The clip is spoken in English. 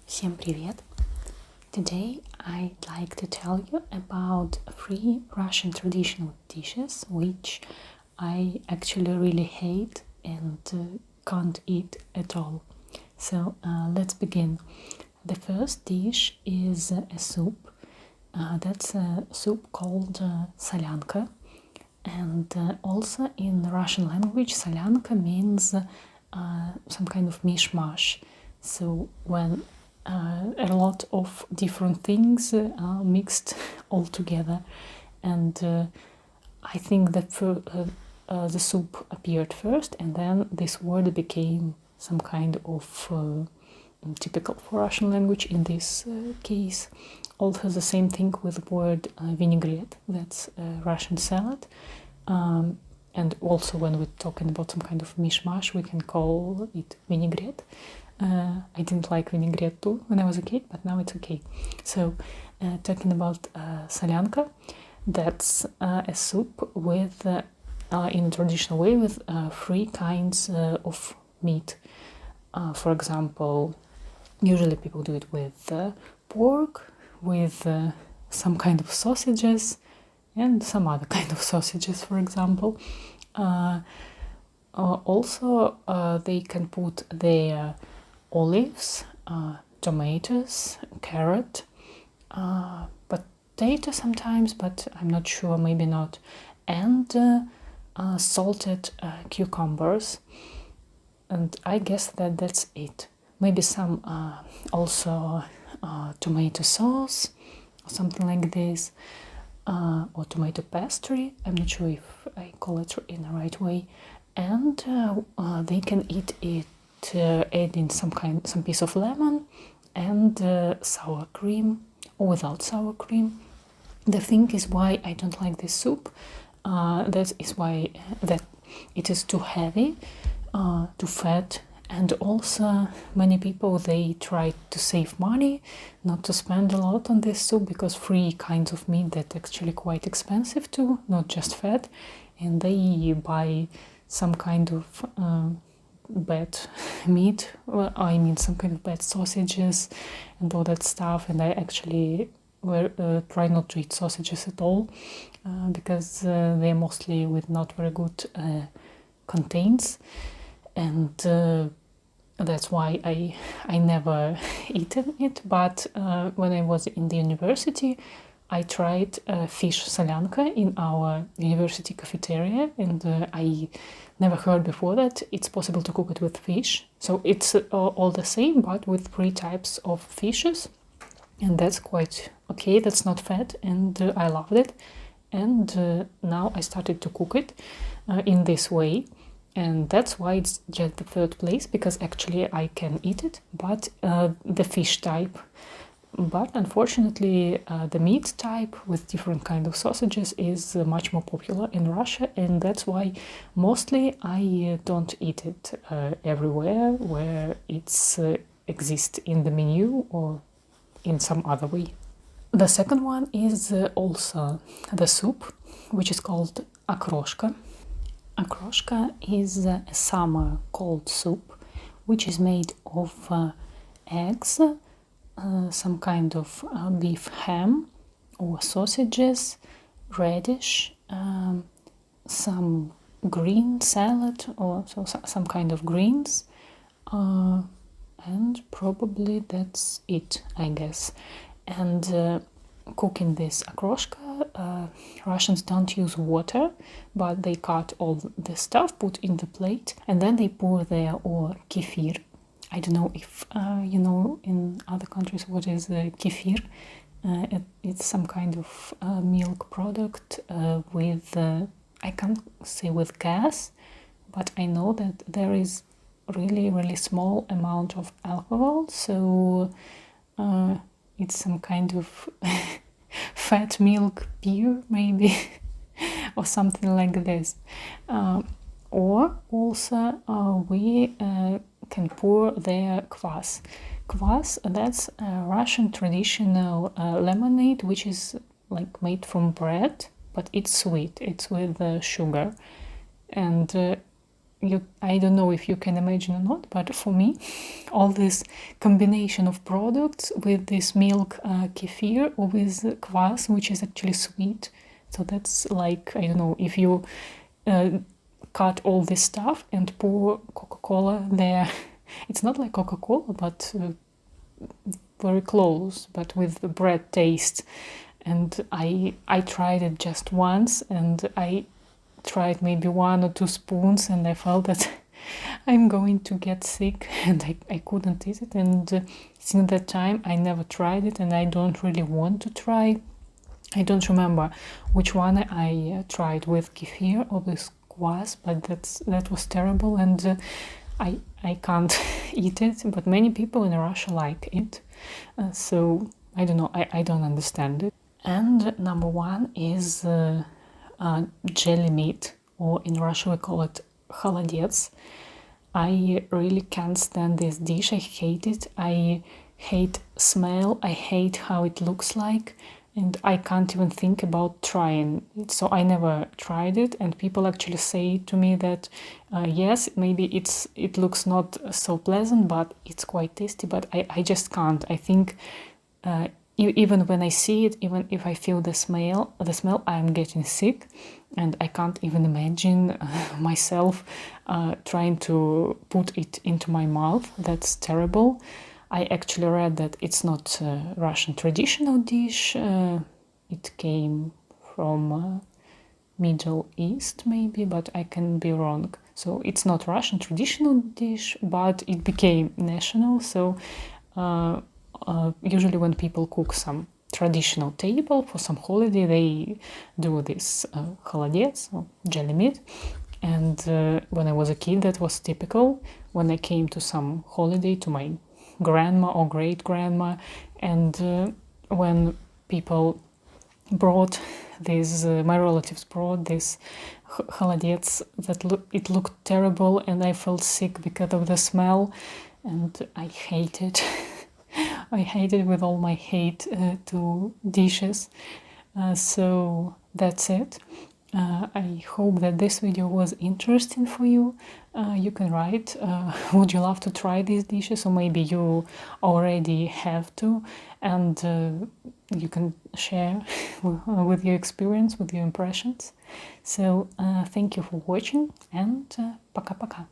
Всем привет! Today I'd like to tell you about 3 Russian traditional dishes which I actually really hate and can't eat at all. So let's begin. The first dish is a soup. That's a soup called Salanka. And also in Russian language, Salanka means some kind of mishmash. So when a lot of different things are mixed all together, and I think that the soup appeared first, and then this word became some kind of typical for Russian language in this case. Also the same thing with word vinaigrette, that's Russian salad. And also when we're talking about some kind of mishmash, we can call it vinaigrette. I didn't like vinaigrette too when I was a kid, but now it's okay. So talking about Salanka, that's a soup with, in a traditional way, with 3 kinds of meat. For example, usually people do it with pork, with some kind of sausages, and some other kind of sausages, for example. Also, they can put their olives, tomatoes, carrot, potato sometimes, but I'm not sure, maybe not, and salted cucumbers. And I guess that that's it. Maybe some also tomato sauce or something like this, or tomato pastry. I'm not sure if I call it in the right way. And they can eat it adding some piece of lemon and sour cream or without sour cream. The thing is why I don't like this soup. That is why that it is too heavy, too fat, and also many people, they try to save money, not to spend a lot on this soup, because 3 kinds of meat, that's actually quite expensive too, not just fat, and they buy some kind of bad meat, well, I mean some kind of bad sausages and all that stuff. And I actually try not to eat sausages at all, because they're mostly with not very good contents, and that's why I never eaten it. But when I was in the university, I tried fish Salanka in our university cafeteria, and I never heard before that it's possible to cook it with fish. So it's all the same, but with 3 types of fishes, and that's quite okay. That's not fat, and I loved it. And now I started to cook it in this way, and that's why it's just the 3rd place, because actually I can eat it, but the fish type. But unfortunately, the meat type with different kind of sausages is much more popular in Russia, and that's why mostly I don't eat it everywhere where it's exists in the menu or in some other way. The second one is also the soup, which is called akroshka. Akroshka is a summer cold soup, which is made of eggs, some kind of beef ham or sausages, radish, some green salad or some kind of greens, and probably that's it, I guess. And cooking this akroshka, Russians don't use water, but they cut all the stuff, put in the plate, and then they pour there or kefir. I don't know if you know in other countries what is kefir. It's some kind of milk product with, I can't say with gas, but I know that there is really small amount of alcohol, so it's some kind of fat milk beer maybe, or something like this. Or also we can pour their quas. Quas, that's a Russian traditional lemonade, which is like made from bread, but it's sweet. It's with sugar, and I don't know if you can imagine or not, but for me, all this combination of products with this milk kefir or with kvass, which is actually sweet. So that's like, I don't know, if you cut all this stuff and pour Coca-Cola there. It's not like Coca-Cola, but very close, but with the bread taste. And I tried it just once, and I tried maybe 1 or 2 spoons, and I felt that I'm going to get sick, and I couldn't eat it. And since that time, I never tried it, and I don't really want to try. I don't remember which one I tried with kefir or with quas, but that was terrible, and I can't eat it. But many people in Russia like it, so I don't know. I don't understand it. And number one is jelly meat, or in Russia we call it холодец. I really can't stand this dish. I hate it. I hate smell. I hate how it looks like, and I can't even think about trying it. So I never tried it. And people actually say to me that yes, maybe it looks not so pleasant, but it's quite tasty. But I just can't. I think even when I see it, even if I feel the smell, I'm getting sick, and I can't even imagine myself trying to put it into my mouth. That's terrible. I actually read that it's not a Russian traditional dish. It came from Middle East, maybe, but I can be wrong. So it's not Russian traditional dish, but it became national. So usually when people cook some traditional table for some holiday, they do this холодец, or jelly meat. And when I was a kid, that was typical. When I came to some holiday to my grandma or great grandma, and when people brought this, my relatives brought this холодец, it looked terrible, and I felt sick because of the smell, and I hate it. I hate it with all my hate to dishes. So that's it. I hope that this video was interesting for you. You can write, would you love to try these dishes, or maybe you already have to, and you can share with your experience, with your impressions. So thank you for watching, and пока-пока.